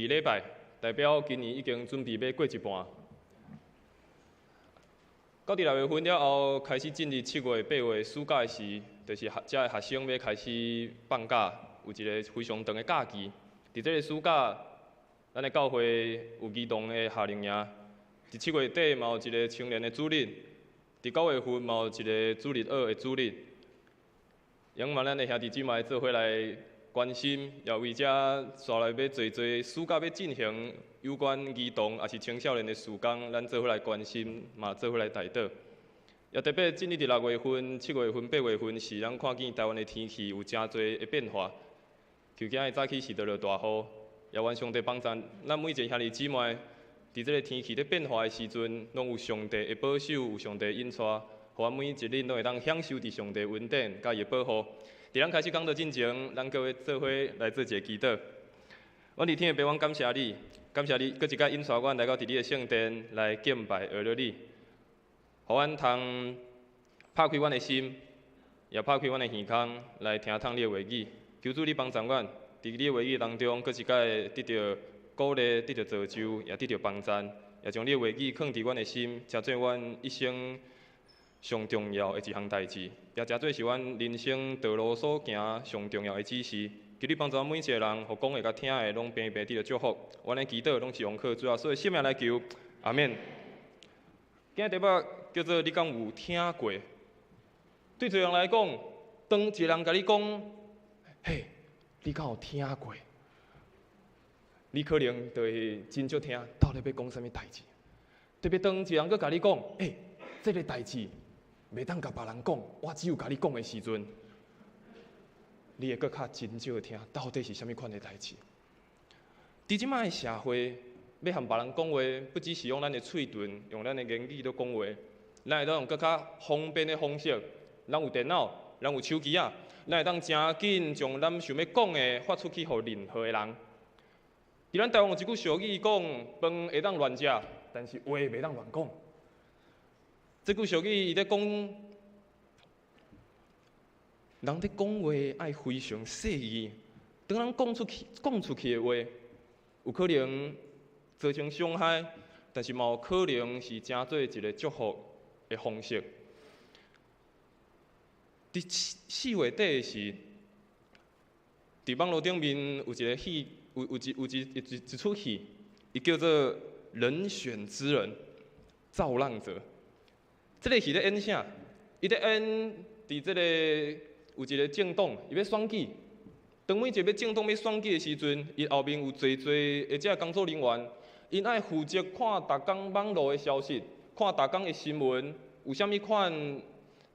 礼拜，代表今年已经准备要过一半。到伫6月份了后，开始进入7月、8月暑假的时，就是遮的学生要开始放假，有一个非常长的假期。伫这个暑假，咱的教会有儿童的夏令营，伫7月底嘛有一个青年的主日，伫9月份嘛有一个主日学的主日。仰望咱的兄弟姊妹做伙来关心，也为遮刷来要做暑假要进行有关儿童也是青少年的事工，咱做伙来关心，嘛做伙来带导。也特别进入伫6月份、7月份、8月份是咱看见台湾的天气有真侪的变化。就今日早起是落大雨，也愿上帝帮助咱每一个兄弟姊妹，伫这个天气咧变化的时阵，拢有上帝的保守，有上帝的引带。互阮每一日拢会当享受伫上帝恩典，甲伊保护。伫咱开始讲道之前，咱各位做伙来做一个祈祷。阮伫天的父，阮感谢你，感谢你，搁一摆引带阮来到伫你的圣殿来敬拜学了你，互阮通拍开阮的心，也拍开阮的耳孔，来听你的话语。求主你帮助阮，伫你的话语当中，搁一摆得到鼓励，得到造就，也得到帮助，也将你的话语放伫阮的心，成做阮一生上重要的一项代志，也诚做是阮人生道路所行上重要的指示。求你帮助每一个人，互讲的甲听的，拢平平地着祝福。阮的祈祷拢是用靠主啊，所以性命来求，阿免。今日题目叫做你敢有听过？对一个人来讲，当一个人甲你讲，嘿，你敢有听过？你可能就会真少听，到底要讲啥物代志？特别当一个人佮甲你讲，这个代志。袂当甲别人讲，我只有甲你讲的时阵，你会搁较真少听，到底是啥物款的代志？伫即摆的社会，要和别人讲话，不只是用咱的喙唇，用咱的言语在讲话，咱会当用搁较方便的方式。咱有电脑，咱有手机啊，咱会当真紧将咱想要讲的发出去，互任何的人。伫咱台湾有一句俗语讲，饭会当乱食，但是话袂当乱讲。这句俗语伊咧讲，人咧讲话爱非常细意。当人讲出去的话，有可能造成伤害，但是嘛有可能是真做一个祝福的方式。伫4月底时，伫网络顶面有一个戏，有一出戏，伊叫做《人选之人》，造浪者。这个戏咧演啥？伊咧演伫这个有一个政党，伊要选举。当每一个要政党要选举的时阵，伊后面有侪的这工作人员，因爱负责看逐工网络的消息，看逐工的新闻，有啥物款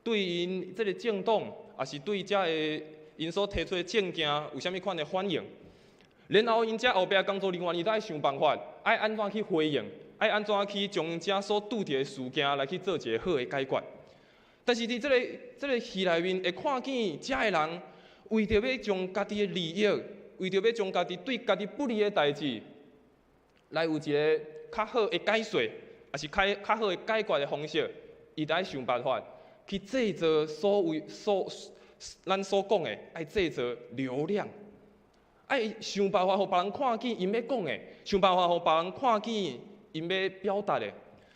对因这个政党，也是对这个因所提出的政见有啥物款的反应。然后因这后壁的工作人员，伊都爱想办法，爱安怎去回应。爱安怎去将遮所拄着的事件来去做一个好的解决？但是伫这个戏内面，会看见遮个人为着要将家己的利益，为着要将家己对家己不利的代志，来有一个较好的解说，也是较好的解决的方式，伊在想办法去制造咱所讲的，爱制造流量，爱想办法互别人看见因要讲的，想办法互别人看见。因要表达的，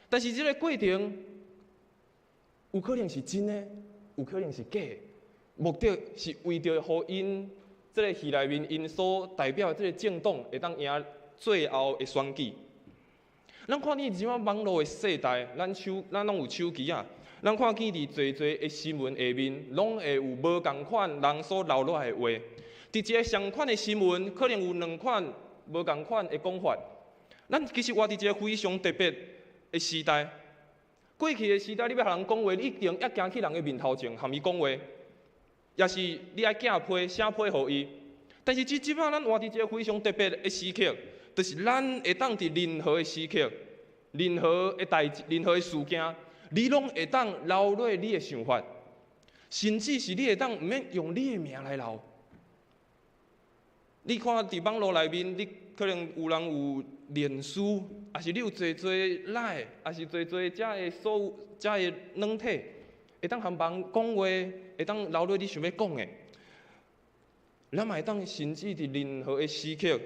但是这个过程有可能是真的，有可能是假的。目的是为着互因这个戏内面因所代表的这个政党会当赢最后的选举。咱看见即摆网络的世代，咱拢有手机啊，咱看见伫侪的新闻下面，拢会有无共款人所留落来的话。伫一个相款的新闻，可能有2款无共款的讲法。咱其实活伫一个非常特别的时代。过去的时代，你要向人讲话，你一定要行去人的面头前，和伊讲话，也是你爱寄批、写批互伊。但是即摆咱活伫一个非常特别的时刻，就是咱会当伫任何的时刻、任何的代志、任何的事件，你拢会当留落你的想法，甚至是你会当毋免用你的名来留。你看伫网络内面，你可能有人有脸书，还是你有侪赖，还是侪遮的软体，会当和别人讲话，会当留落你想要讲的。咱嘛会当甚至伫任何的时刻，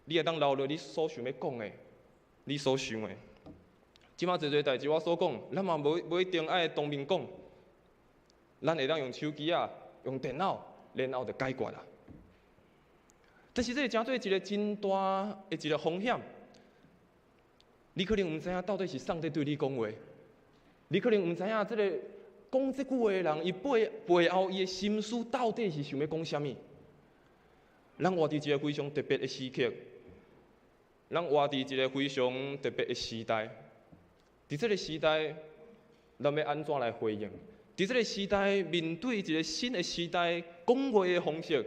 你会当留落你所想要讲的，你所想的。即马侪代志我所讲，咱嘛无一定爱当面讲，咱会当用手机啊，用电脑，然后就解决啦。但是这诚做一个真大的一个风险，你可能毋知影到底是上帝对你讲话，你可能毋知影这个讲这句话的人，伊背后伊的心思到底是想要讲啥物。咱活伫一个非常特别的时刻，咱活伫一个非常特别的时代。伫这个时代，咱要安怎来回应？伫这个时代，面对一个新的时代讲话的方式，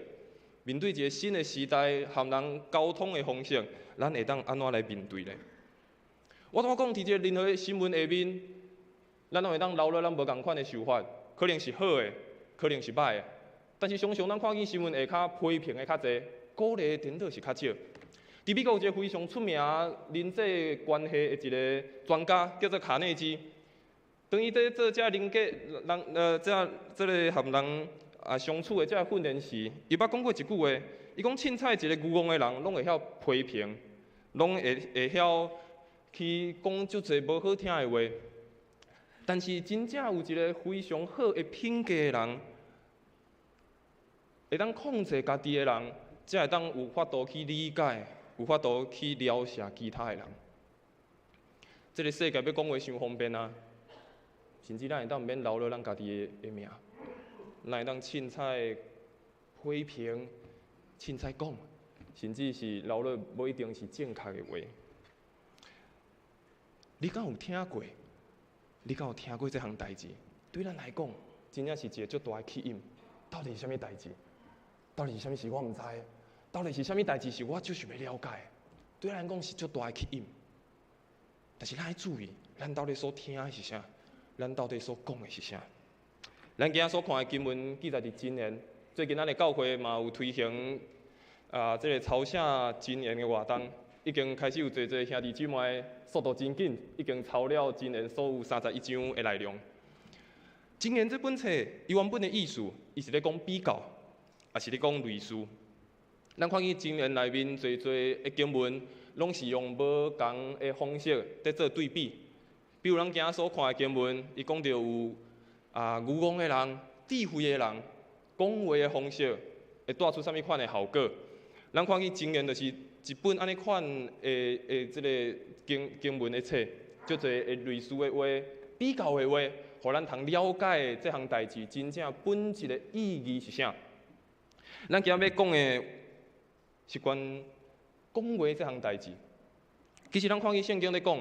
面对一个新的时代和人沟通的方式，咱会当安怎来面对呢？我讲伫一个任何新闻下面，咱会当留落咱无共款的想法，可能是好的，可能是歹的。但是常常咱看见新闻下较批评的较侪，鼓励的颠倒是较少。伫美国有一个非常出名人际关系的一个专家，叫做卡内基。当伊在做这人这个和人相处的这训练时，伊捌讲过一句话，伊讲凊彩一个愚戆的人，拢会晓批评，拢会晓去讲足侪无好听的话。但是真正有一个非常好的品格的人，会当控制家己的人，才会当有法度去理解。有法度去了解其他的人。这个世界要讲话伤方便啊，甚至咱会当毋免留落咱家己的命，咱会当凊彩批评、凊彩讲，甚至是留落无一定是正确的话。你敢有听过？你敢有听过这项代志？对咱来讲，真正是一个足大的起因。到底是啥物代志？到底是啥物事我毋知？到底是啥物代志是我最想要了解的？对咱讲是足大的吸引，但是咱要注意，咱到底所听的是啥？咱到底所讲的是啥？咱今仔所看的经文记载伫箴言，最近咱的教会嘛有推行这个抄写箴言的活动，已经开始有侪兄弟姊妹速度真紧，已经抄了箴言所有31章的内容。箴言这本册伊原本的意思，伊是咧讲比较，也是咧讲类似。咱看见箴言内面侪的经文，拢是用无同的方式在做对比。比如咱今仔所看的经文，伊讲到有愚戆的人、智慧的人，讲话的方式会带出啥物款的效果？咱看见箴言就是一本安尼款的这个经文的册，足侪的类似的话、比较的话，互咱通了解这项代志真正本质的意义是啥。咱今仔要讲的。是关讲话这项代志，其实咱看见圣经咧讲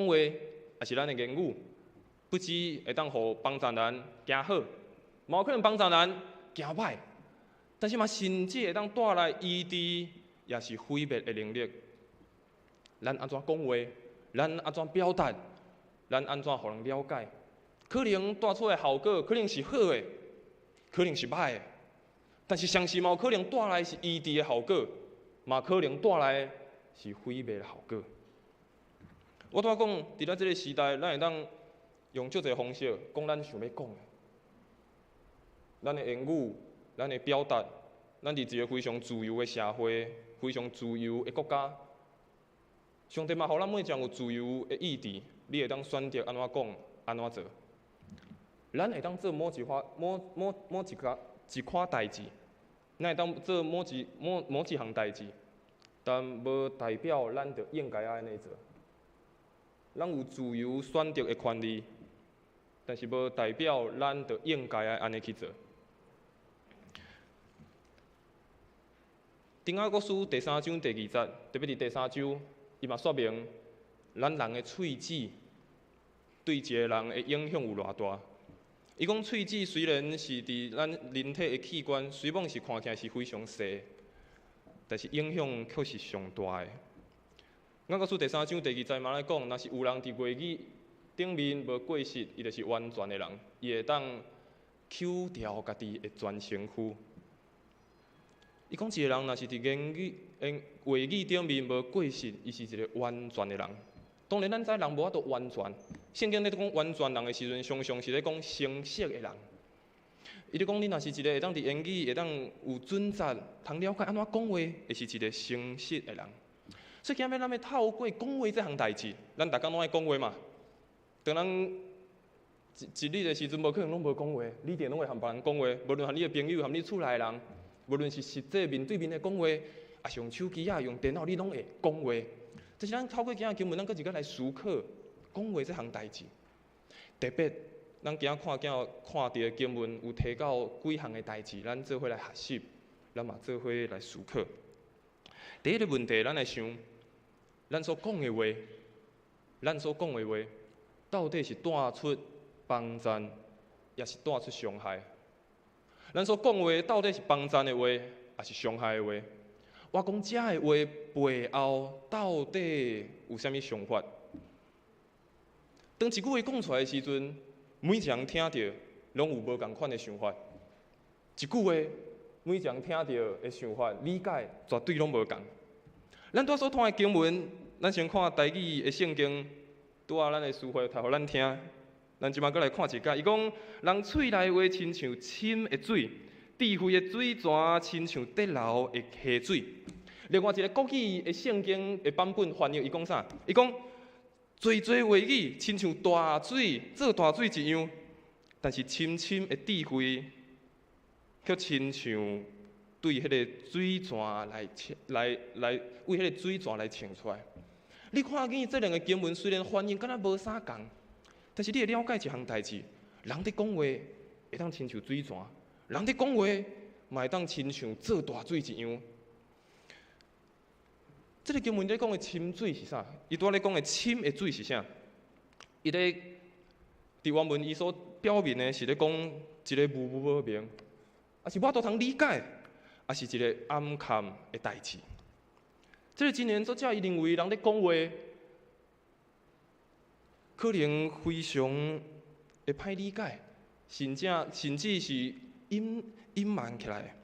话也是咱的言语，不只会当互帮助人行好，嘛有可能帮助人行歹，但是嘛甚至会当带来医治，也是毁灭的能力。咱安怎讲话，咱安怎表达，咱安怎互人了解，可能带出的效果可能是好的，可能是歹的。但是相信嘛有可能带来是医治的效果，嘛可能带来是毁灭的效果。我拄仔讲，伫咱这个时代，咱会当用足侪方式讲咱想要讲的，咱的言语、咱的表达，咱伫一个非常自由的社会、非常自由的国家。上帝嘛，互咱每一项有自由的意志，你会当选择安怎讲、安怎做。咱会当做某一款代志，咱会当做某一项代志，但无代表咱就应该安尼做。咱有自由选择的权利，但是无代表咱就应该安尼去做。丁雅各书第3章第2节，特别伫第3章，伊嘛说明咱人的喙齿对一个人的影响有偌大。伊讲喙齿虽然是伫咱人体的器官，虽然是看起来是非常细，但是影响却是上大的。雅各书第3章第2节嘛来讲，若是有人伫话语顶面无过失，伊就是完全的人，伊会当抽掉家己的全身躯。伊讲一个人若是伫话语顶面无过失，伊是一个完全的人。当然，咱知人无法度完全。圣经咧讲完全人的时阵，常常是咧讲成熟的人。伊咧讲，你若是一个会当伫言语会当有准则，通了解安怎讲话，会是一个诚实的人。所以今日咱要透过讲话这项代志，咱逐工拢爱讲话嘛。当咱一日的时阵，无可能拢无讲话，你一定拢会和别人讲话，无论和你的朋友、和你厝内的人，无论是实际面对面的讲话，也是用手机啊、用电脑，你拢会讲话。但是咱透过今日经文，咱佫一个来思考讲话这项代志。特别，咱今日看到的经文有提到几项的代志，咱做伙来学习，咱嘛做伙来思考。第一个问题，咱来想，咱所讲的话，到底是带出帮赞，也是带出伤害？咱所讲的话，到底是帮赞的话，还是伤害的话？我讲这的话背后到底有啥物想法？当一句话讲出来的时阵，每一个人听到拢有无共款的想法。一句话，每一个人听到的想法、理解绝对拢无共。咱拄所看的经文，咱先看台语的圣经，拄咱的词汇读互咱听。咱即摆搁来看一解，伊讲人喙内话亲像深的水，智慧的水泉亲像滴流的溪水。另外一个国语的圣经的版本翻译，伊讲啥？伊讲最话语亲像大水，做大水一样，但是深深的智慧，却亲像对迄个水泉来为迄个水泉来冲出来。你看见这两个经文虽然翻译敢若无啥共，但是你会了解一项代志：人伫讲话会当亲像水泉，人伫讲话嘛会当亲像做大水一样。这个经文在讲的深水是啥？伊拄仔咧讲的深的水是啥？伊咧伫原文伊所表明的是咧讲一个无明，啊是我都通理解，啊是一个暗含的代志。这个真言作者伊认为人咧讲话，可能非常会歹理解，甚至是隐瞒起来。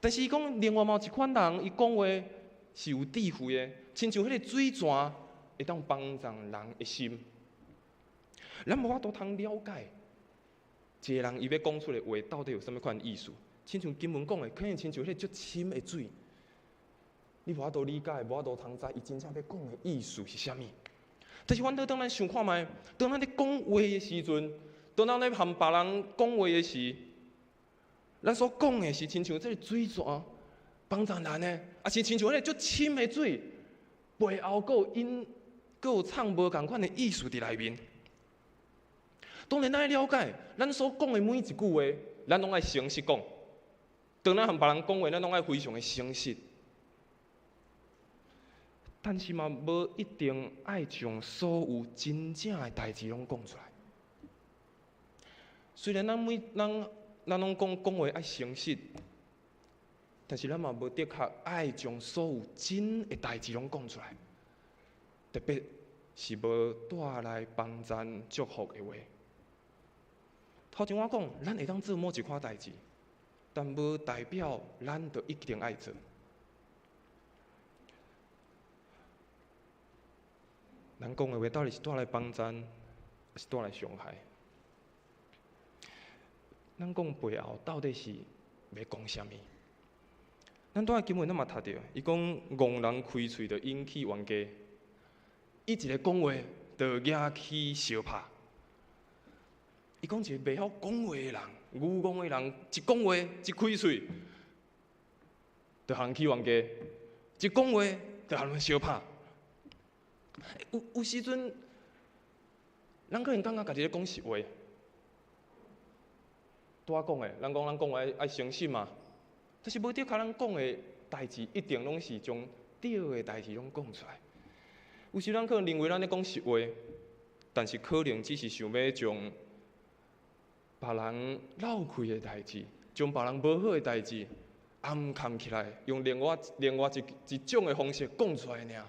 但是伊讲另外嘛有一款人，伊讲话是有智慧的，亲像迄个水泉会当帮助人的心。咱无法度通了解一个人伊要讲出的话到底有啥物款意思，亲像经文讲的，可能亲像迄个足深的水，你无法度理解，无法度通知伊真正要讲的意思是啥物。但是，反倒当咱想看觅，当咱咧讲话的时阵，当咱咧和别人讲话的时，咱所讲的是亲像这个水泉帮助人的，也是亲像迄个足深的水，背后佫有藏无共款的意思伫内面。当然，咱要了解，咱所讲的每一句话，咱拢爱诚实讲。当咱和别人讲话，咱拢爱非常的诚实。但是嘛，无一定爱将所有真正的代志拢讲出来。虽然咱拢讲话爱诚实，但是咱嘛无的确爱将所有真的代志拢讲出来。特别是无带来帮赞祝福的话。头前我讲，咱会当做某一款代志，但无代表咱就一定爱做。咱讲的话到底是带来帮赞，还是带来伤害？咱讲背后到底是要讲啥物？咱拄仔经文咱嘛读到，伊讲戆人开喙就引起冤家，伊一个讲话就惹起相拍。伊讲一个袂晓讲话的人，愚戆的人，一讲话一开喙，就互人起冤家；一讲话就互人相拍。有时阵，咱可能感觉家己咧讲实话。拄仔讲的，咱讲话爱诚实嘛，但是无的确咱讲的代志一定拢是将对的代志拢讲出来。有时咱可能认为咱咧讲实话，但是可能只是想要将别人漏开的代志，将别人无好的代志暗藏起来，用另外一种的方式讲出来尔。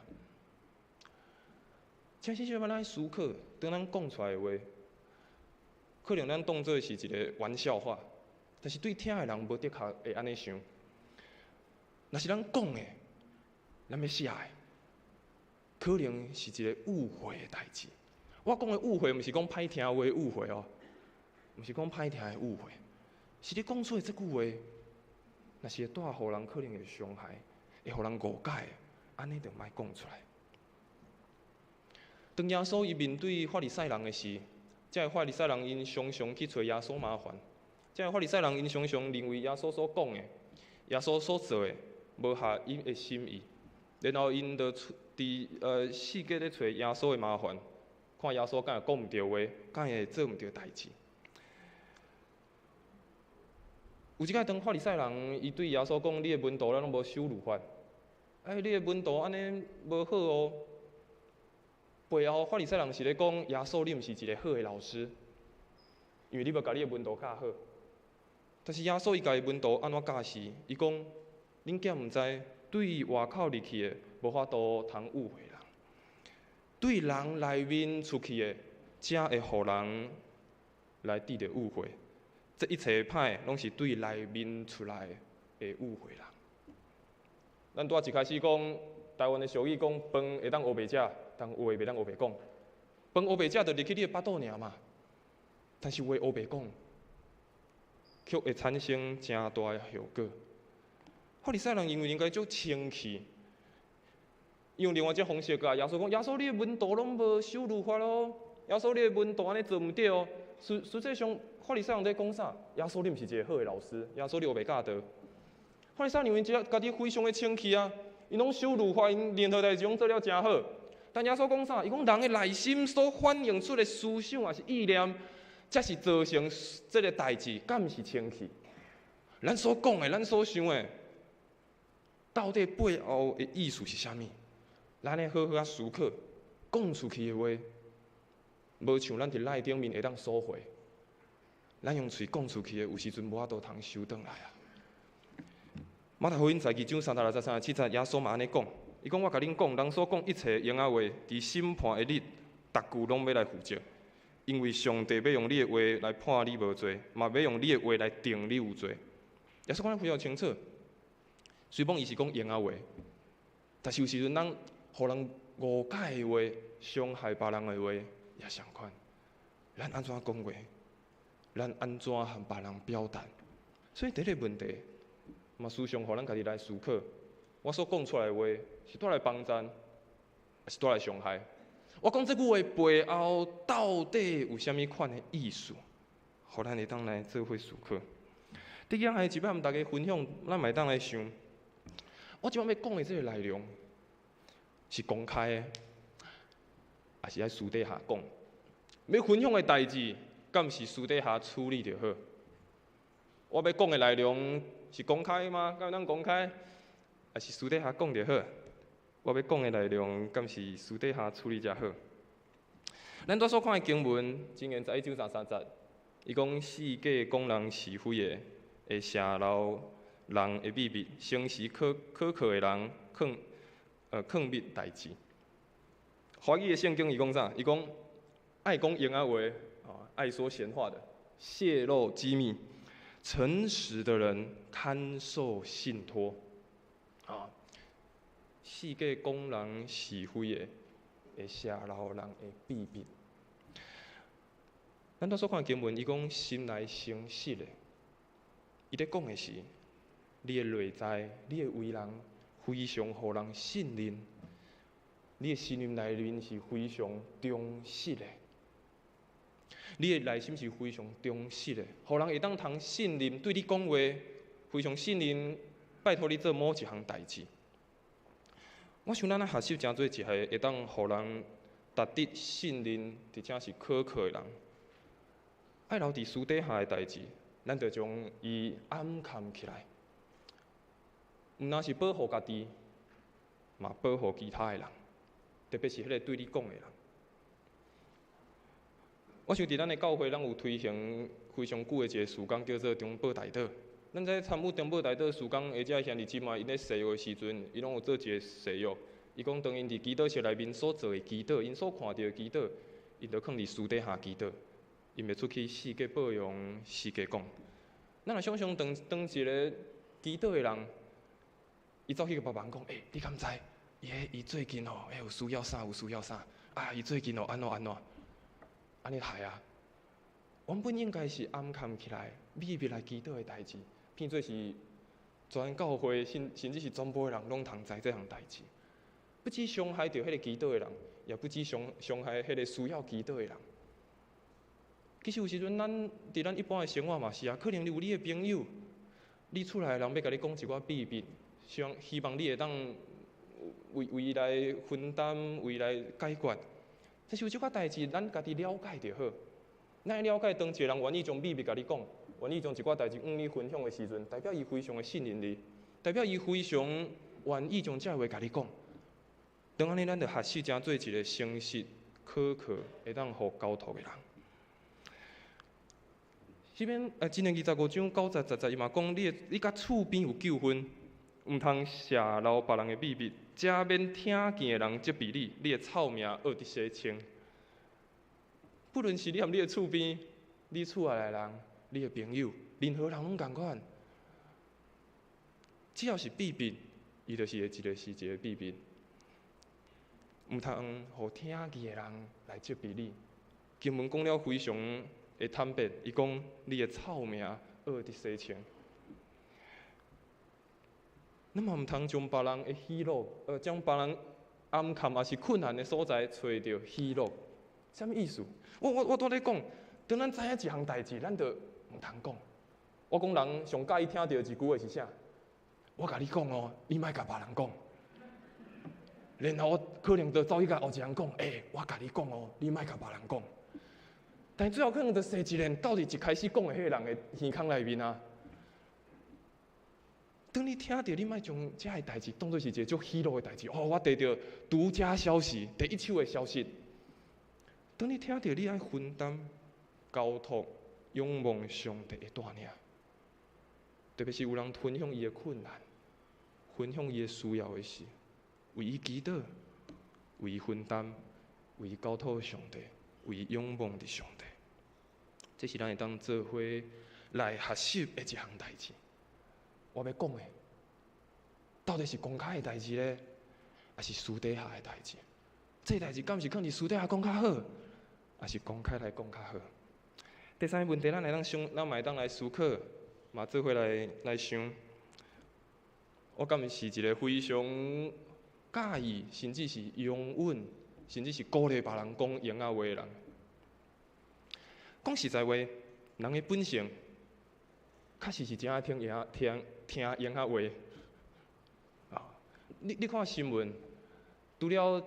真是咱思考，当咱讲出来的话，可能咱当作是一个玩笑话，但是对听的人无的确会安尼想。若是咱讲的，咱要写的，可能是一个误会的代志。我讲的误会，毋是讲歹听话的误会哦，毋是讲歹听的误会，是你讲出的这句话，若是会带互人可能会伤害，会互人误解，安尼就莫讲出来。当耶稣伊面对法利赛人的时，这个法利赛人因常常去找耶稣麻烦，这个法利赛人因常常认为耶稣所讲的、耶稣所做的无合因的心意，然后因就世界咧找耶稣的麻烦，看耶稣敢会讲毋对话，敢会做毋对代志。有一摆，当法利赛人伊对耶稣讲：“你的门徒咱拢无守律法，你的门徒安尼无好哦。”背后法利赛人是咧讲耶稣，你毋是一个好的老师，因为你无甲你的门徒教好。但是耶稣伊甲伊门徒安怎教示？伊讲：恁囝毋知，对外口入去的无法度通误会人，对人内面出去的，才会互人来得到误会。这一切歹，拢是对内面出来的误会人。咱拄仔一开始讲，台湾的俗语讲，饭会当黑白食，但话袂当黑白讲。饭黑白食，就入去你的腹肚尔嘛。但是话黑白讲，却会产生真大的后果。法利赛人因为应该足生气，用另外一种方式甲耶稣讲：耶稣，你的门徒拢无守律法咯。耶稣，你的门徒安尼做毋对哦。实际上，法利赛人在讲啥？耶稣，你毋是一个好的老师。耶稣，你学袂教导。法利赛人因家己非常的生气啊，因拢守律法，因任何代志拢做了真好。但耶稣讲啥？伊讲人的内心所反映出的思想也是意念，才是造成这个代志，敢毋是生气？咱所讲的，咱所想的，到底背后的意思是啥物？咱咧好好啊思考，讲出去的话，无像咱伫内顶面会当收回。咱用嘴讲出去的，有时阵无法度通收转来啊。马太福音12章33、37节，耶稣嘛安尼讲，伊讲：我甲恁讲，人所讲一切闲话，伫审判的日，逐句拢要来负责，因为上帝要用你的话来判你无罪，嘛要用你的话来定你有罪。耶稣讲得非常清楚，虽讲伊是讲闲话，但是有时阵咱互人误解的话，伤害别人的话，也相款。咱安怎讲话？咱安怎向别人表达？所以第一个问题，嘛时常互咱家己来思考：我所讲出来的话，是带来帮助，还是带来伤害？我讲这句话背后到底有啥物款的意思？互咱会当来做伙思考。第二样，一摆，大家分享，咱会当来想，我即摆要讲的这个内容，是公开的，还是喺私底下讲？要分享的代志，敢是私底下处理就好？我要讲的内容是公开吗？敢当公开，还是私底下讲就好？我要讲的内容，敢是私底下处理才好？咱所看的经文，箴言11章33节，伊讲世界讲人是非的，会泄露人的秘密，诚实可靠的人藏密代志。华语的圣经伊讲啥？伊讲爱讲闲话，爱说闲话的，泄露机密。诚实的人堪受信托。世界讲人是非的，会泄露人的秘密。咱所看的经文，伊讲心内诚实的，伊咧讲的是你的内在，你的为人非常互人信任，你的信任内面是非常忠实的。你的内心是非常忠实的，互人会当通信任，对你讲话非常信任，拜托你做某一项代志。我想咱学习真做一个会当互人值得信任，而且是可靠的人。爱留伫私底下的代志，咱就将伊暗藏起来，毋但是保护家己，嘛保护其他的人，特别是迄个对你讲的人。我想伫咱的教会，咱有推行非常久的一个事工，叫做中保大道。咱在参与中保大道事工，或者兄弟姊妹因咧誓约的时阵，伊拢有做一个誓约。伊讲，当因伫祈祷室内面所做的祈祷，因所看到的祈祷，因就放伫私底下祈祷，因袂出去世界报扬、世界讲。咱若想象当一个祈祷的人，伊走去甲别人讲，你敢知？伊最近有需要啥？有需要啥？伊最近安怎？安尼害啊！原本应该是暗藏起来、秘密来祈祷的代志，变做是全教会甚至是全部的人拢通知这项代志。不只伤害到迄个祈祷的人，也不只伤害迄个需要祈祷的人。其实有时阵，伫咱一般的生活嘛是啊，可能你有你的朋友，你厝内的人要甲你讲一寡秘密，希望你会当为伊来分担，为来解决。但是有即款代志，咱家己了解就好。咱了解，当一个人愿意将秘密甲你讲，愿意将一寡代志你分享的时阵，代表伊非常的信任你，代表伊非常愿意将这话甲你讲。当安尼，咱就学习成做一个诚实、可靠、会当互交托的人。这边今年25章9、10、11，伊嘛讲你甲厝边有纠纷，毋通泄露别人的秘密，才免听见的人责备你，你的臭名恶伫世称。不论是你和你的厝边、你厝内的人、你的朋友，任何人拢共款。只要是秘密，伊就是一个秘密，毋通互听见的人来责备你。经文讲了非常会坦白，伊讲你的臭名恶伫世称。咱嘛毋通将别人的喜乐，将别人暗藏也是困难的所在找到喜乐。什么意思？我拄咧讲，当咱知影一项代志，咱就毋通讲。我讲人上介意听到一句话是啥？我甲你讲哦，你莫甲别人讲。然后可能就走去甲后一人讲，我甲你讲哦，你莫甲别人讲。但最后可能就生一个到底一开始讲的迄个人的耳孔内面啊。当你听到，你莫将这个代志当作是一个足喜乐的代志。我得到独家消息，第一手的消息。当你听到，你爱分担、交托、仰望上帝的带领。特别是有人分享伊的困难，分享伊的需要的时，为伊祈祷，为伊分担，为伊交托上帝。为仰望的上帝，这是咱会当做伙来学习的一项代志。我要讲的，到底是公开的代志呢，还是私底下的代志？这代志敢是可能私底下讲较好，还是公开来讲较好？第三个问题，咱会当来思考，嘛做伙来想，我敢是一个非常介意，甚至是拥吻。甚至是鼓励别人讲闲话的人。讲实在话，人的本性，确实是真爱听闲话。你看新闻，除了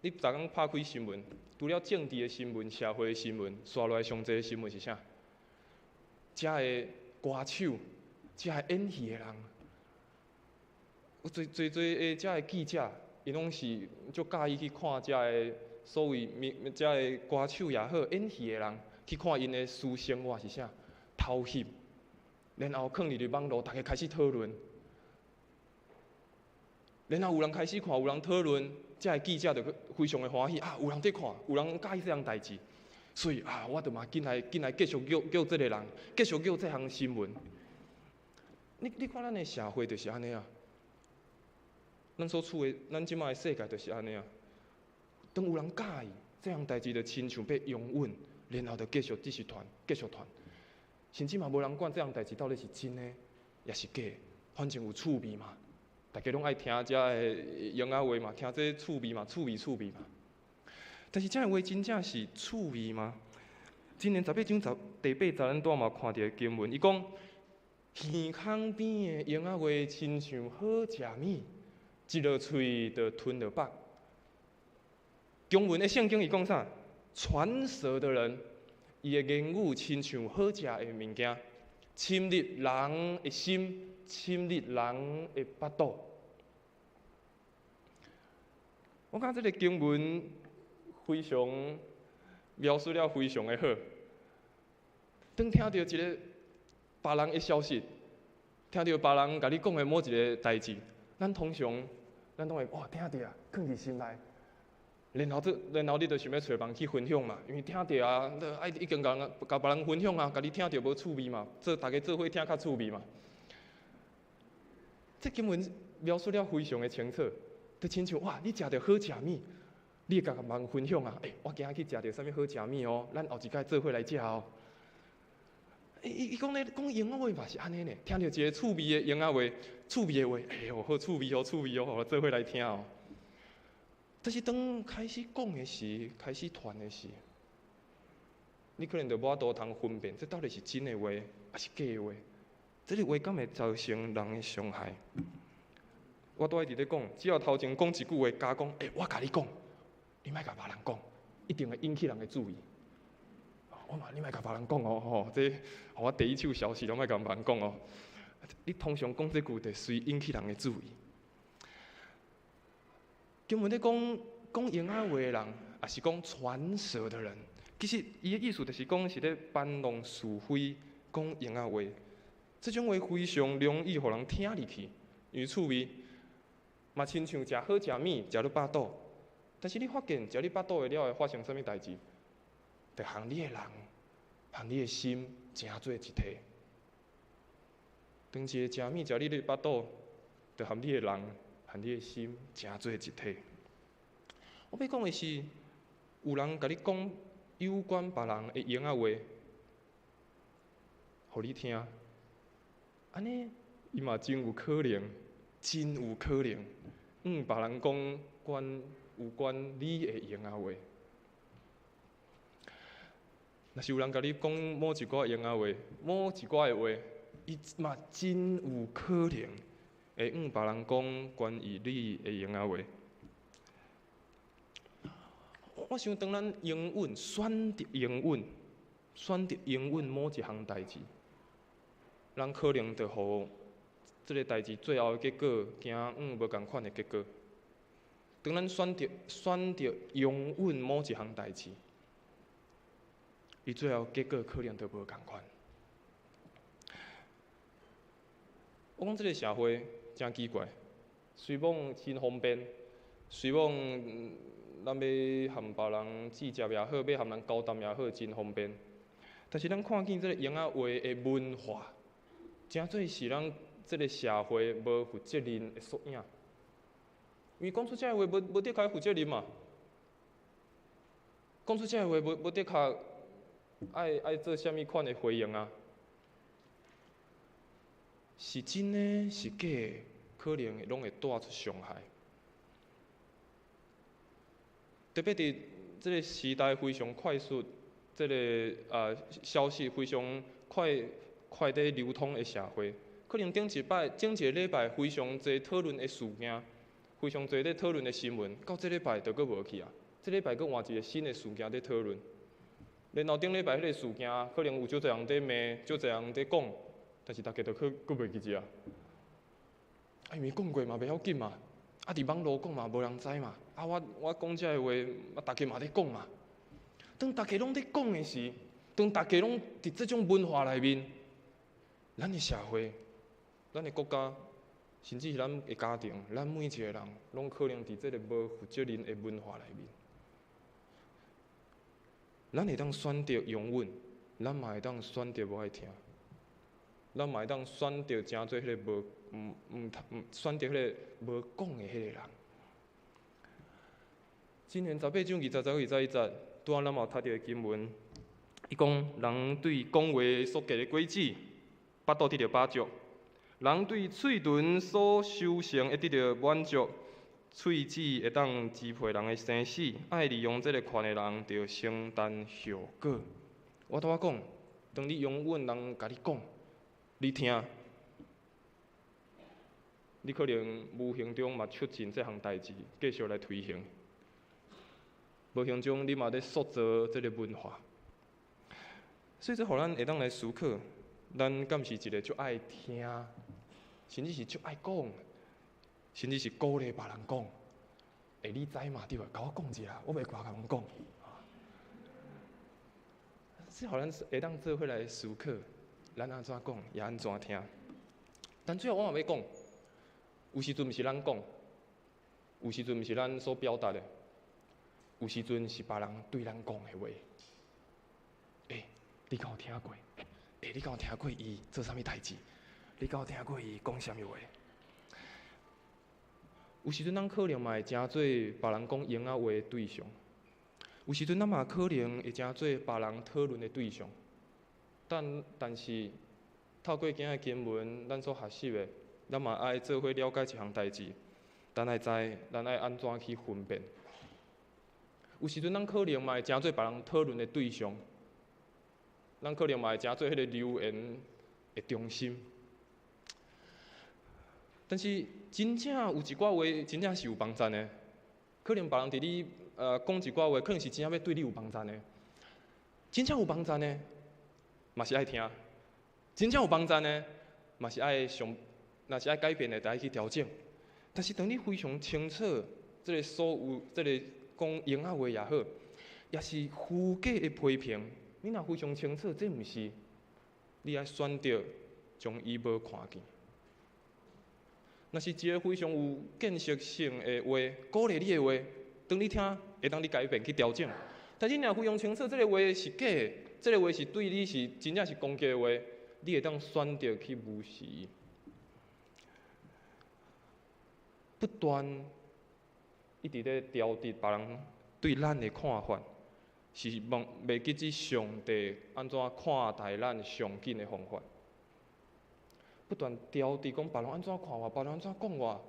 你昨天拍开新闻，除了政治的新闻、社会的新闻，刷落来上侪的新闻是啥？遮个歌手，遮个演戏的人，有最的遮个记者。伊拢是足介意去看遮个所谓遮个歌手也好、演戏的人，去看因的私生活是啥，偷翕，然后放入去网络，大家开始讨论，然后有人开始看，有人讨论，遮个记者就非常的欢喜啊！有人在看，有人介意这项代志，所以我就嘛紧来继续叫这个人，继续叫这项新闻。你看咱的社会就是安尼啊。咱所处的，咱即摆的世界就是安尼啊。当有人介意这项代志，就亲像被拥吻，然后就继续传，甚至嘛无人管这项代志到底是真的，也是假的，反正有趣味嘛。大家拢爱听这个闲话嘛，听这趣味嘛，趣味嘛。但是这个话真正是趣味吗？今年18章第8节，咱拄嘛看到经文，伊讲耳孔边的闲话，亲像好食米。一落喙就吞落腹。中文的圣经伊讲啥？传舌的人，伊的言语亲像好食的物件，侵入人的心，侵入人的腹肚。我感觉这个经文非常描述了非常的好。当听到一个别人的消息，听到别人甲你讲的某一个代志，咱通常。咱拢会听到啊，放伫心内，然后你就想要找人去分享嘛，因为听到啊，爱已经甲别人分享啊，甲你听到无趣味嘛，大家做伙听较趣味嘛。这经文描述了非常的清楚，就亲像你食着好食物，你会甲人分享啊，我今仔去食着啥物好食物哦，咱后一摆做伙来食哦。伊讲咧讲英仔话嘛是安尼呢，听到一个趣味的英仔话、趣味的话，哎呦，好趣味哦，趣味哦，互做伙来听哦。但是当开始讲的时，开始传的时，你可能就无法度通分辨，这到底是真的话，还是假的话？这个话敢会造成人的伤害？我都爱伫咧讲，只要头前讲一句话，加讲，我甲你讲，你莫甲别人讲，一定会引起人的注意。我嘛，你莫甲别人讲哦，吼，这我第一手消息，拢莫甲别人讲哦。你通常讲这句，就随引起人的注意。根本咧讲英仔话的人，也是讲传舌的人。其实伊的意思就是讲是咧搬弄是非，讲英仔话。这种话非常容易互人听入去，因为趣味，嘛亲像食好食物，食了饱肚。但是你发现食你饱肚的了，会发生啥物代志？就和你的人，和你的心成做一体。当一个食物食你的饱肚，就和你的人、和你的心成做一体。我要讲的是，有人甲你讲有关别人的英仔话，互你听，安尼伊嘛真有可能，真有可能，别人讲有关你的英仔话。若是有人甲你讲某一寡英仔话，某一寡的话，伊嘛真有可能会别人讲关于你的英仔话。我想当咱英文选择英文某一项代志，咱可能就互这个代志最后的结果惊无共款的结果。当咱选择英文某一项代志，伊最后结果可能就无共款。我讲这个社会真奇怪，虽讲真方便，虽讲咱要和别人直接也好，要和人交谈也好，真方便。但是咱看见这个英仔话的文化，真做是咱这个社会无负责任的缩影。因为讲出这个话，无得靠负责任嘛。讲出这个话，无得靠爱做啥物款的回应啊？是真的，是假的，可能拢会带出伤害。特别伫这个时代非常快速，这个消息非常快地流通的社会，可能前一个礼拜非常侪讨论的事件，非常侪咧讨论的新闻，到这礼拜就佫无去啊。这礼拜佫换一个新的事件在讨论，然后顶礼拜迄个事件可能有少侪人在骂，少侪人在讲，但是大家都佫袂记住啊。因为讲过嘛，袂要紧嘛。伫网络讲嘛，无人知嘛。我讲这个话，大家嘛咧讲嘛。当大家拢咧讲的时，当大家拢伫这种文化内面，咱的社会、咱的国家，甚至是咱的家庭，咱每一个人，拢可能伫这个无负责任的文化内面。咱会当选择拥吻，咱嘛会当选择无爱听，咱嘛会当选择真做迄个无选择迄个无讲的迄个人。今年18章29、21，拄仔咱嘛有读到的经文，伊讲人对讲话所结的果子，巴肚得到饱足；人对嘴唇所修成会得到满足。喙齿会当支配人的生死，爱利用这个权的人，就承担后果。我拄仔讲，当你拥吻人甲你讲，你听，你可能无形中嘛促进这项代志，继续来推行。无形中你嘛咧塑造这个文化，所以这互咱会当来思考，咱敢是一个足爱听，甚至是足爱讲。甚至是鼓励别人讲，你知嘛？对吧？甲我讲一下，我袂怪甲人讲。这互咱会当做伙来思考，咱安怎讲，也安怎听。但最后我嘛要讲，有时阵毋是咱讲，有时阵毋是咱所表达的，有时阵是别人对咱讲的话。你敢有听过？你敢有听过伊做啥物代志？你敢有听过伊讲啥物话？有时阵咱可能嘛会真做别人讲英仔话的对象，有时阵咱嘛可能会真做别人讨论的对象。但是透过今仔经文，咱所学习的，咱嘛爱做伙了解一项代志，咱爱知，咱爱安怎去分辨。有时阵咱可能嘛会成做别人讨论的对象，咱可能嘛会成做迄个流言的中心。但是真正有一寡话，真正是有帮助的。可能别人伫你讲一寡话，可能是真正要对你有帮助的。真正有帮助的，嘛是爱听；真正有帮助的，嘛是爱上，若是爱改变的，就爱去调整。但是当你非常清楚，这个所有，这个讲闲话也好，也是虚假的批评，你若非常清楚，这毋是，你爱选择将伊无看见。若是一个非常有建设性的话，鼓励你的话，当你听，会当你改变去调整。但是你若非常清楚，这个话是假的，这个话是对你是真正是攻击的话，你会当选择去无视伊。不断一直咧调直别人对咱的看法，是袂记住上帝安怎看待咱上紧的方法。不断调直讲别人安怎看我，别人安怎讲我，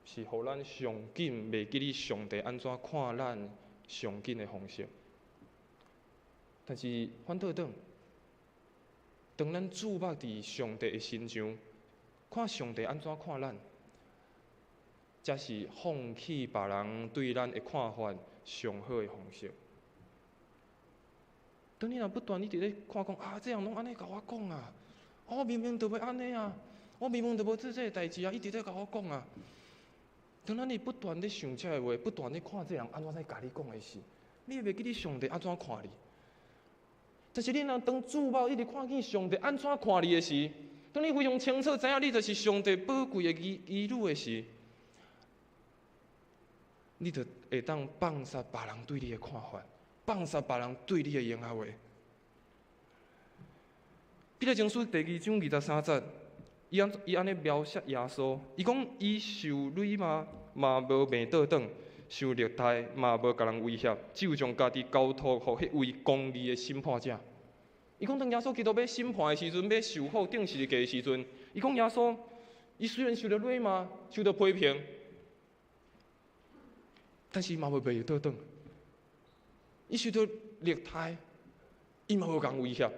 是互咱上紧袂记哩上帝安怎看咱上紧的方式。但是反倒转，当咱注目伫上帝的身上，看上帝安怎看咱，才是放弃别人对咱的看法上好的方式。当你若不断一直咧看讲啊，这人拢安尼甲我讲啊，我明明就要安尼啊，我明明就无做这个代志啊，一直咧甲我讲啊。当咱你不断咧想这个话，不断咧看这人安怎在甲你讲的事，你会袂记你上帝安怎看你。但是你若当注目一直看见上帝安怎看你的时，当你非常清楚知影你就是上帝宝贵的儿女的时，你就会当放下别人对你的看法，放下别人对你的言话。彼得前书第2章23节，伊安尼描写耶稣，伊讲伊受辱骂嘛无病倒转，受虐待嘛无甲人威胁，只有将家己交托互迄位公义的审判者。伊讲当耶稣基督要审判的时阵，要受苦定十字架的时阵，伊讲耶稣，伊虽然受到辱骂，受到批评，但是伊嘛无被倒转。伊受到虐待，伊嘛无甲人威胁。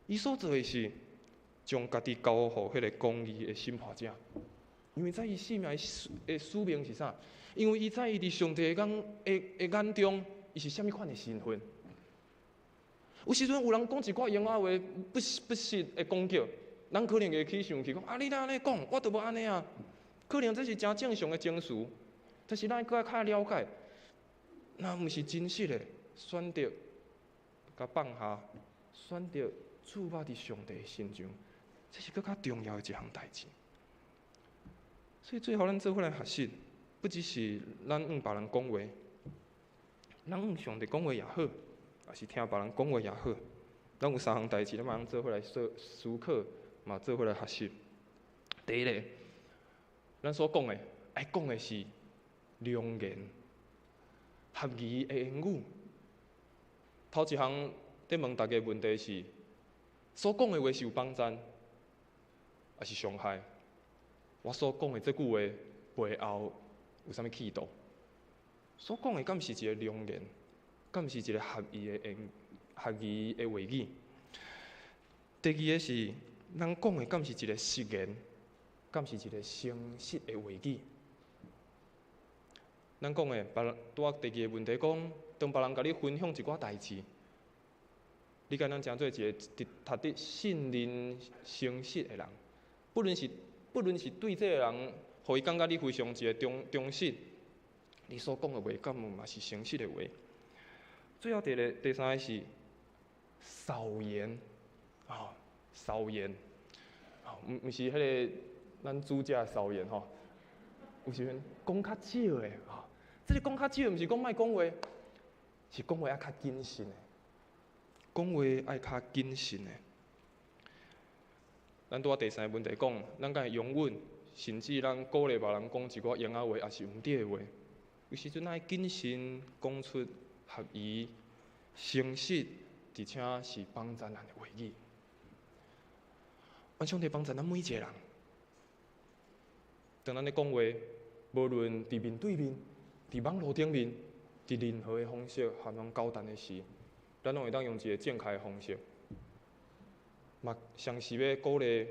伊所做的是将家己交互迄个公义的审判者，因为在伊生命的使命是啥？因为伊在伊伫上帝的眼中，伊是啥物款的身份？有时阵有人讲一寡闲话不实的攻击，咱可能会去想去讲啊，你哪安尼讲，我都无安尼啊。可能这是真正常的情绪，但是咱搁较了解，那毋是真实的，选择甲放下，选择注目伫上帝的身上，这是搁较重要的一项代志。所以最后咱做伙来学习，不只是咱向别人讲话，咱向上帝讲话也好，也是听别人讲话也好，咱有3项代志，咱马上做伙来思考，嘛做伙来学习。第一个，咱所讲的，爱讲的是良言、合宜的言语。头一项在问大家问题是，所讲的话是有帮助，还是伤害？我所讲的这句话背后有啥物企图？所讲的敢是一个良言，敢是一个合宜的话语？第二个是，咱讲的敢是一个实言，敢是一个诚实的话语？咱讲的，拄仔第二个问题讲，当别人甲你分享一寡代志，你敢咱诚做一个值得信任、诚实的人？不论是对这个人，互伊感觉你非常一个忠实，你所讲的话，敢嘛是诚实的话？最后第三个是少言，少言，毋是迄个咱主家少言吼，有时阵讲较少的这个讲较少，毋是讲莫讲话，是讲话爱较谨慎的，讲话爱较谨慎的。咱拄仔第三个问题讲，咱敢会容忍，甚至咱鼓励别人讲一寡闲话，也是毋对的话。有时阵爱谨慎讲出合宜、诚实，而且是帮助人的话语。愿上帝帮助咱每一个人。当咱咧讲话，无论伫面对面、伫网络顶面、伫任何的方式含咱交谈的时，咱拢会当用一个正确的方式。嘛，常时要鼓励，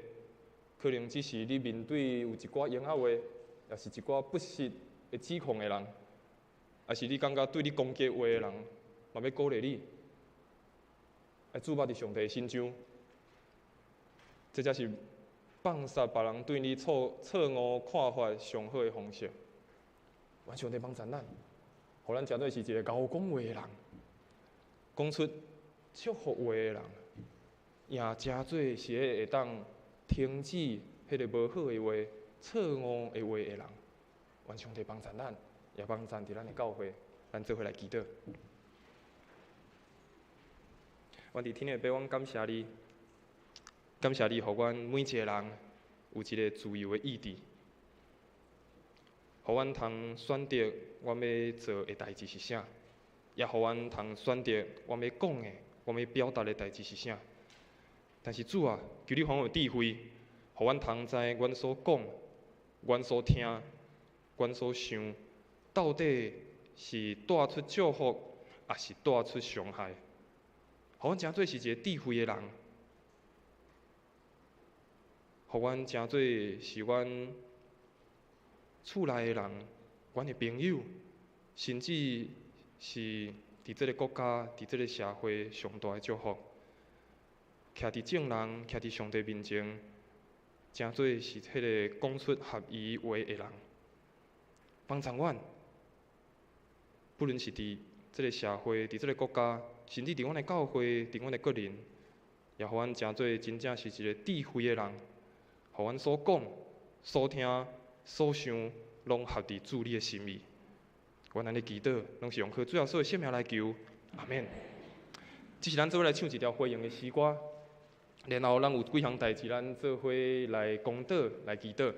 可能只是你面对有一寡冤枉话，也是一寡不实的指控的人，也是你感觉对你攻击话的人，嘛要鼓励你，来注目伫上帝的心上。这才是放杀别人对你错误看法上好的方式。愿上帝帮助咱，互咱绝对是一个高讲话的人，讲出祝福话的人，也真做是会当停止迄个无好的话、错误的话的人。愿上帝帮助咱，也帮助伫咱的教会，咱做伙来祈祷。愿伫天的父，阮感谢你。感谢你，予阮每一个人有一个自由的意志，予阮通选择阮要做的代志是啥，也予阮通选择阮要讲的、阮要表达的代志是啥。但是主啊，求你还我智慧，予阮通知阮所讲、阮所听、阮所想，到底是带出祝福，还是带出伤害？予阮真做是一个智慧的人。互阮真做是阮厝内的人，阮的朋友，甚至是伫这个国家、伫这个社会上大的祝福。徛伫正人，徛伫上帝面前，真做是迄个讲出合宜话的人。帮助阮，不论是伫这个社会、伫这个国家，甚至伫阮的教会、伫阮的个人，也互阮真做真正是一个智慧的人。互阮所讲、所听、所想，拢合伫主你的心意。阮安尼祈祷，拢是用靠主耶稣的圣名来求，阿免。这是咱做伙来唱一条回应的诗歌，然后咱有几项代志，咱做伙来公祷、来祈祷。